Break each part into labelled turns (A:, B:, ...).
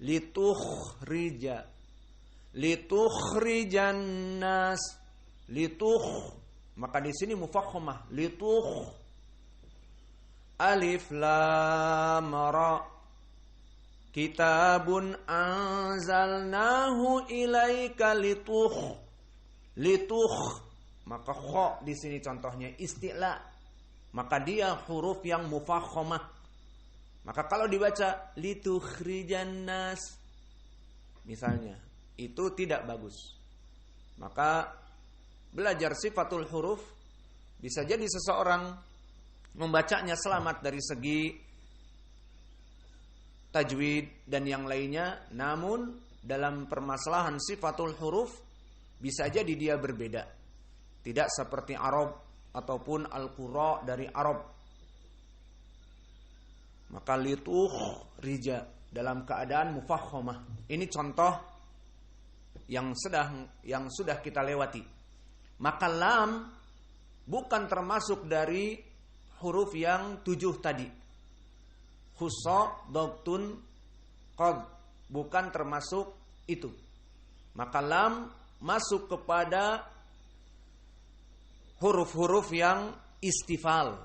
A: litukhrija, litukhrijan nas, maka di sini mufakhamah, alif lam ra, kitabun anzalnahu ilaika maka kha di sini contohnya isti'la, maka dia huruf yang mufakhamah. Maka kalau dibaca litukhrijan nas misalnya, itu tidak bagus. Maka belajar sifatul huruf bisa jadi seseorang membacanya selamat dari segi tajwid dan yang lainnya, namun dalam permasalahan sifatul huruf bisa jadi dia berbeda. Tidak seperti Arab ataupun Al-Qura dari Arab. Maka litukhrija dalam keadaan mufakhamah. Ini contoh yang sudah kita lewati. Maka lam bukan termasuk dari huruf yang 7 tadi. Khussa, dhabtun, qad, bukan termasuk itu. Maka lam masuk kepada huruf-huruf yang istifal.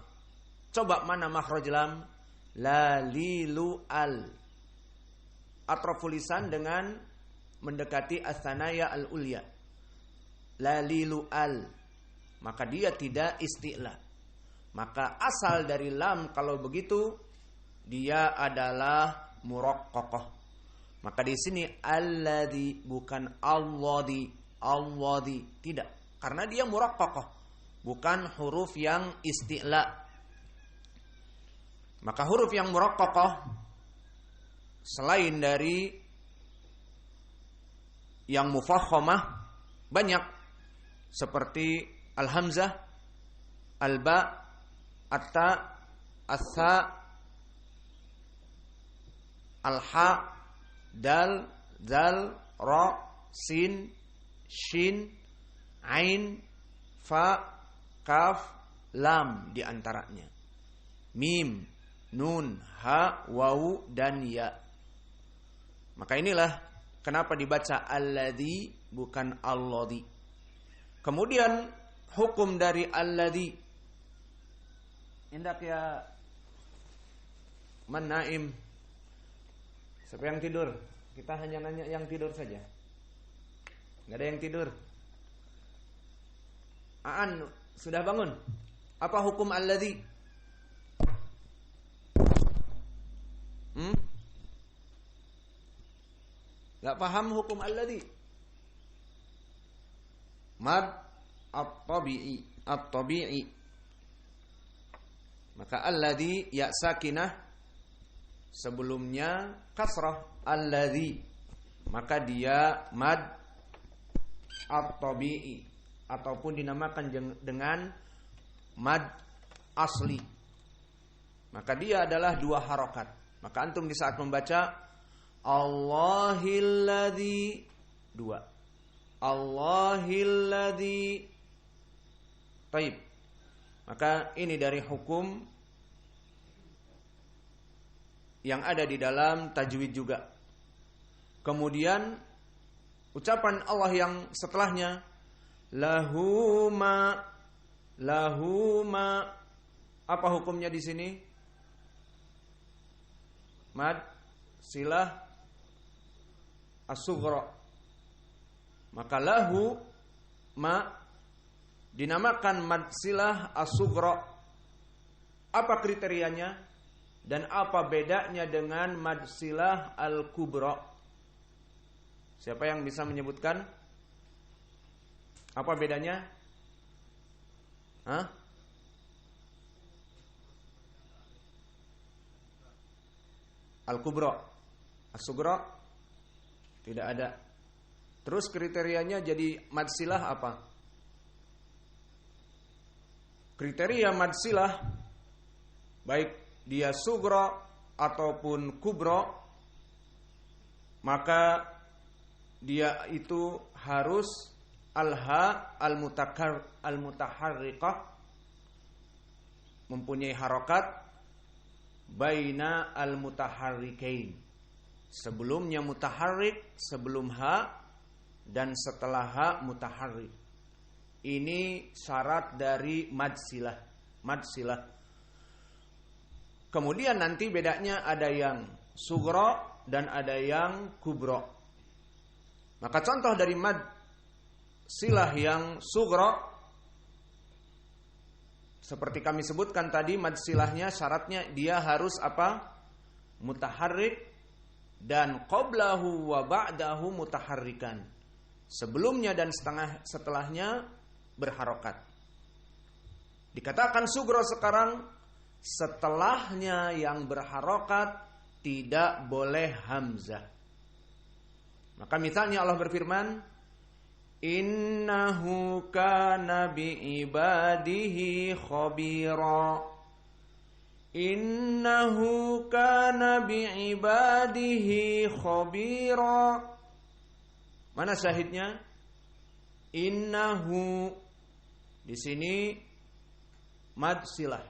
A: Coba mana makhraj lam? La, li, lu, al. Atraful lisan dengan mendekati as-sanaya al-ulya. La, li, lu, al. Maka dia tidak isti'la. Maka asal dari lam kalau begitu dia adalah muraqqaqah. Maka di sini alladzi bukan alladzi tidak, karena dia muraqqaqah, bukan huruf yang isti'la. Maka huruf yang muraqqaqah selain dari yang mufakhamah banyak, seperti al-hamzah, al-ba, at-ta, as-sa, al-ha, dal, zal, ra, sin, shin, ain, fa, kaf, lam di antaranya. Mim, nun, ha, wawu, dan ya. Maka inilah kenapa dibaca alladzi bukan alladzi. Kemudian hukum dari alladzi. Indak ya Naim. Siapa yang tidur? Kita hanya nanya yang tidur saja. Enggak ada yang tidur. Aan sudah bangun. Apa hukum alladzi? Gak paham hukum alladzi? Mad at-tabi'i. Maka alladzi ya sakinah sebelumnya kasrah alladzi, maka dia mad at-tabi'i ataupun dinamakan dengan mad asli. Maka dia adalah 2 harokat. Maka antum di saat membaca Allahilladzi 2, Allahilladzi. Baik. Maka ini dari hukum yang ada di dalam tajwid juga. Kemudian ucapan Allah yang setelahnya lahuma. Apa hukumnya di sini? Mad silah as-sughra. Maka lahu ma dinamakan mad silah as-sughra. Apa kriterianya dan apa bedanya dengan mad silah al-kubra? Siapa yang bisa menyebutkan? Apa bedanya? Al-kubra, as-sughra tidak ada. Terus kriterianya jadi mad silah apa? Kriteria mad silah baik dia sughra ataupun kubra, maka dia itu harus al-ha al-mutaharriqah, mempunyai harokat baina al-mutaharrikain, Sebelumnya mutaharrik, sebelum ha, dan setelah ha mutaharrik. Ini syarat dari mad silah. Kemudian nanti bedanya ada yang sugro dan ada yang kubro. Maka contoh dari mad silah yang sugro, seperti kami sebutkan tadi, mad silahnya syaratnya dia harus apa? Mutaharrik, dan qablahu wa ba'dahu mutaharrikan. Sebelumnya dan setelahnya berharokat. Dikatakan sugro sekarang, setelahnya yang berharokat tidak boleh hamzah. Maka misalnya Allah berfirman, innahu kana bi'ibadihi khabira. Innahu kana bi'ibadihi khabira. Mana syahidnya? Innahu. Di sini mad silah.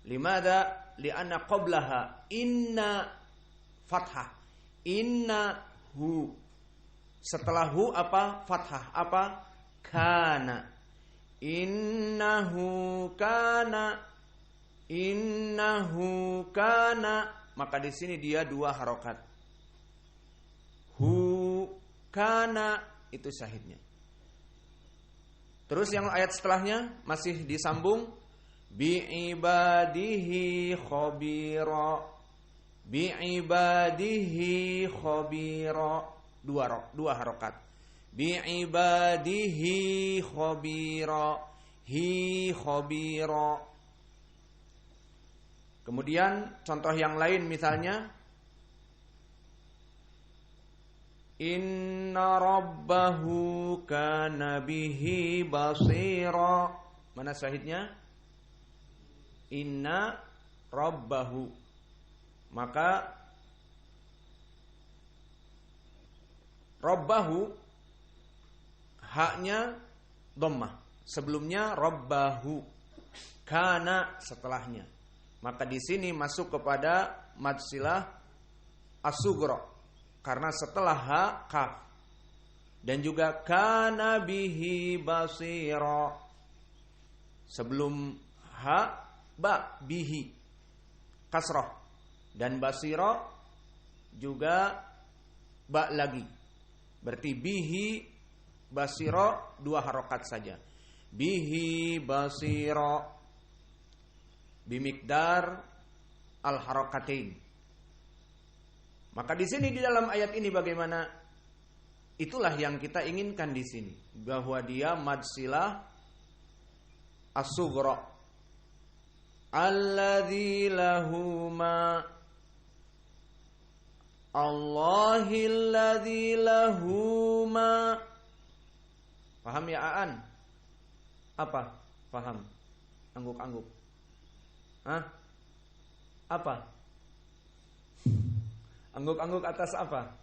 A: Limada? Lianna qablaha inna fathah. Innahu. Setelah hu apa? Fathah. Apa? Kana. Innahu kana. Innahu kana. Maka di sini dia dua harokat. Hu kana, itu syahidnya. Terus yang ayat setelahnya masih disambung, bi'ibadihi khabira. Bi'ibadihi khabira. Dua harokat. Bi'ibadihi khabira. Hi khabira. Kemudian contoh yang lain misalnya, inna rabbahu kana bihi basira. Mana syahidnya? Inna rabbahu. Maka rabbahu haknya dhammah. Sebelumnya rabbahu, kana setelahnya. Maka di sini masuk kepada mad silah as-sughra karena setelah ha kaf. Dan juga kana bihi basira. Sebelum ha ba bihi kasrah, dan basira juga ba lagi. Berarti bihi basira dua harokat saja. Bihi basira bimiqdar al-harakatain. Maka di sini di dalam ayat ini bagaimana? Itulah yang kita inginkan di sini, bahwa dia mad silah as-sughra. Alladzi lahu ma Allahilladzi lahu ma. Paham ya Aan? Apa? Paham? Angguk-angguk. Hah? Apa? Angguk-angguk atas apa?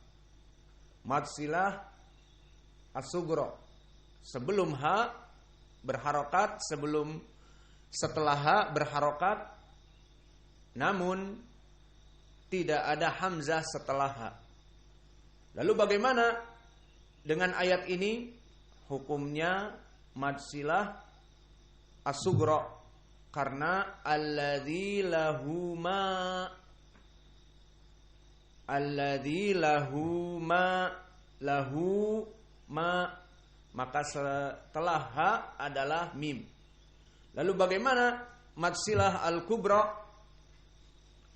A: Mad silah as-sughra. Sebelum ha berharokat, setelah ha berharokat, namun tidak ada hamzah setelah ha. Lalu bagaimana dengan ayat ini? Hukumnya mad silah as-sughra. Karena alladzi lahu ma, alladzi lahu ma, lahu ma, maka setelah ha adalah mim. Lalu bagaimana mad silah al-kubra?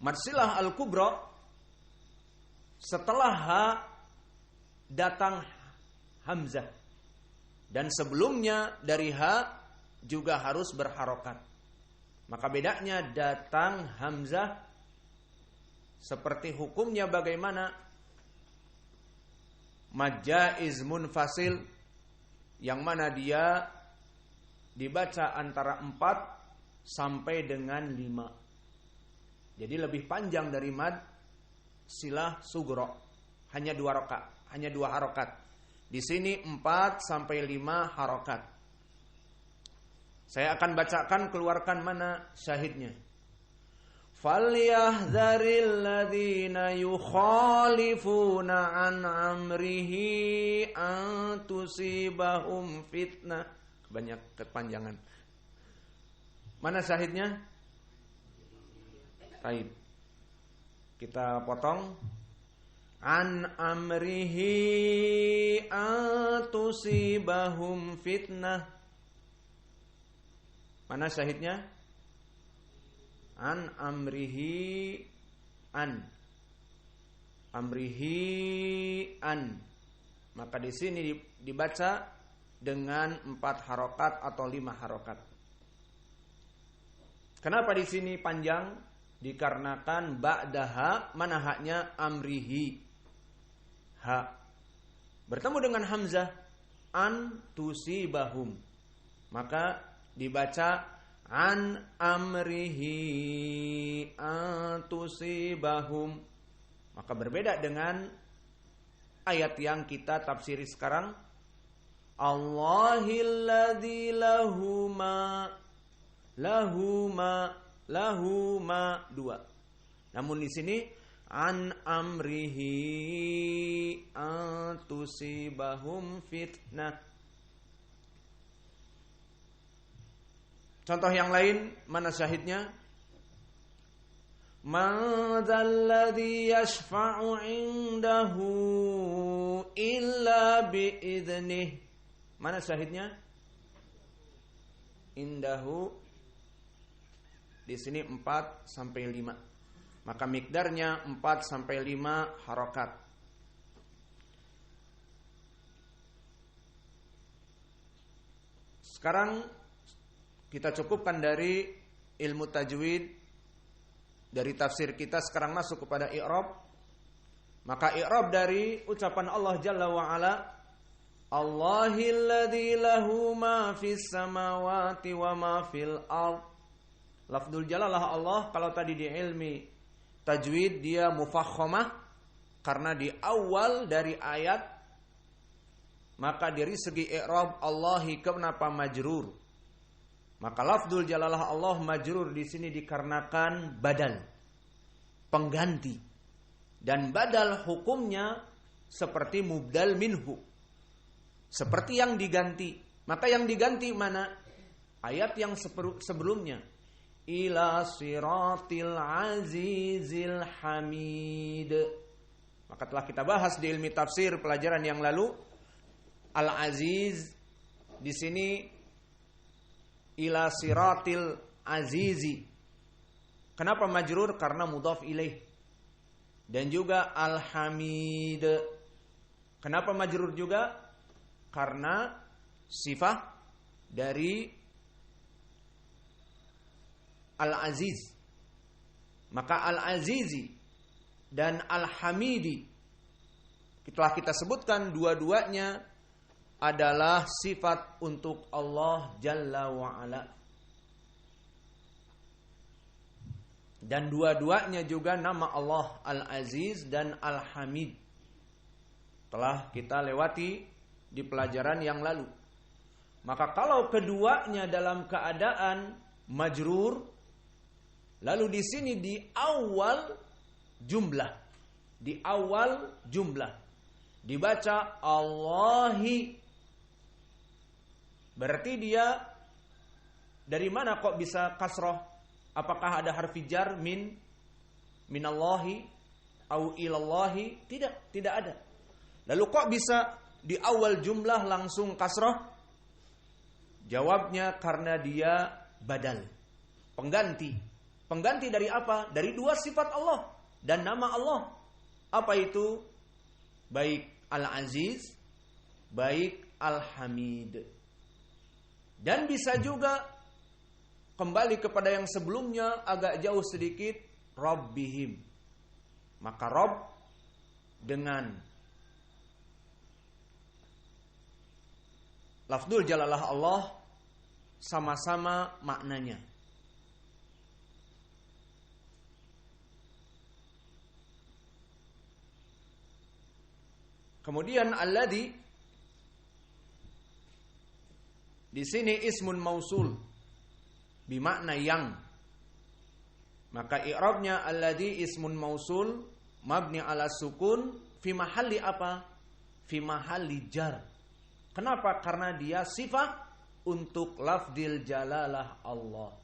A: Mad silah al-kubra setelah ha datang hamzah, dan sebelumnya dari ha juga harus berharokat. Maka bedanya datang hamzah seperti hukumnya bagaimana? Mad jaiz munfasil, yang mana dia dibaca antara 4 sampai dengan 5. Jadi lebih panjang dari mad silah sughra. Hanya 2 harokat. Di sini 4 sampai 5 harokat. Saya akan bacakan, keluarkan mana syahidnya. Falyahdharil ladzina yukhalifuna an amrihi an tusibahum fitnah. Banyak kepanjangan. Mana syahidnya? Baik. Kita potong. An amrihi an tusibahum fitnah. Mana syahidnya? An amrihi an. Amrihi an. Maka di sini dibaca dengan 4 harokat atau 5 harokat. Kenapa di sini panjang? Dikarenakan ba'daha, mana haknya? Amrihi. Ha. Bertemu dengan hamzah an tusibahum. Maka dibaca an amrihi an tusibahum. Maka berbeda dengan ayat yang kita tafsiri sekarang. Allahilladzi lahuma 2. Namun di sini an amrihi an tusibahum fitnah. Contoh yang lain, mana syahidnya? Man dzalladzi yashfa'u 'indahu illa bi'idnih. Mana syahidnya? Indahu. Di sini 4 sampai 5. Maka mikdarnya 4 sampai 5 harokat. Sekarang kita cukupkan dari ilmu tajwid, dari tafsir kita, sekarang masuk kepada i'rab. Maka i'rab dari ucapan Allah Jalla wa Ala, Allahilladzi lahu ma fis samawati wa ma fil ard. Lafdzul jalalah Allah, kalau tadi di ilmi tajwid dia mufakhamah karena di awal dari ayat, maka dari segi i'rab Allahi kenapa majrur? Maka lafdzul jalalah Allah majrur di sini dikarenakan badal, pengganti. Dan badal hukumnya seperti mubdal minhu, seperti yang diganti. Maka yang diganti mana? Ayat yang sebelumnya. Ila siratil azizil hamid. Maka telah kita bahas di ilmi tafsir pelajaran yang lalu. Al-aziz di sini ila siratil azizi. Kenapa majrur? Karena mudhaf ilaih. Dan juga al-hamid. Kenapa majrur juga? Karena sifat dari al-aziz. Maka al-azizi dan al-hamidi telah kita sebutkan dua-duanya adalah sifat untuk Allah Jalla wa'ala. Dan dua-duanya juga nama Allah Al-Aziz dan Al-Hamid. Telah kita lewati di pelajaran yang lalu. Maka kalau keduanya dalam keadaan majrur, lalu di sini di awal jumlah. Di awal jumlah. Dibaca Allahi. Berarti dia dari mana kok bisa kasroh? Apakah ada harfi jar minallahi au ilallahi? Tidak ada. Lalu kok bisa di awal jumlah langsung kasroh? Jawabnya karena dia badal, pengganti. Pengganti dari apa? Dari dua sifat Allah dan nama Allah. Apa itu? Baik Al-Aziz, baik Al-Hamid. Dan bisa juga kembali kepada yang sebelumnya agak jauh sedikit, Rabbihim. Maka Rabb dengan lafdzul jalalah Allah sama-sama maknanya. Kemudian alladzi di sini ismun mausul, bermakna yang. Maka i'rabnya alladzi ismun mausul mabni ala sukun fi mahalli apa? Fi mahalli jar. Kenapa? Karena dia sifat untuk lafdzil jalalah Allah.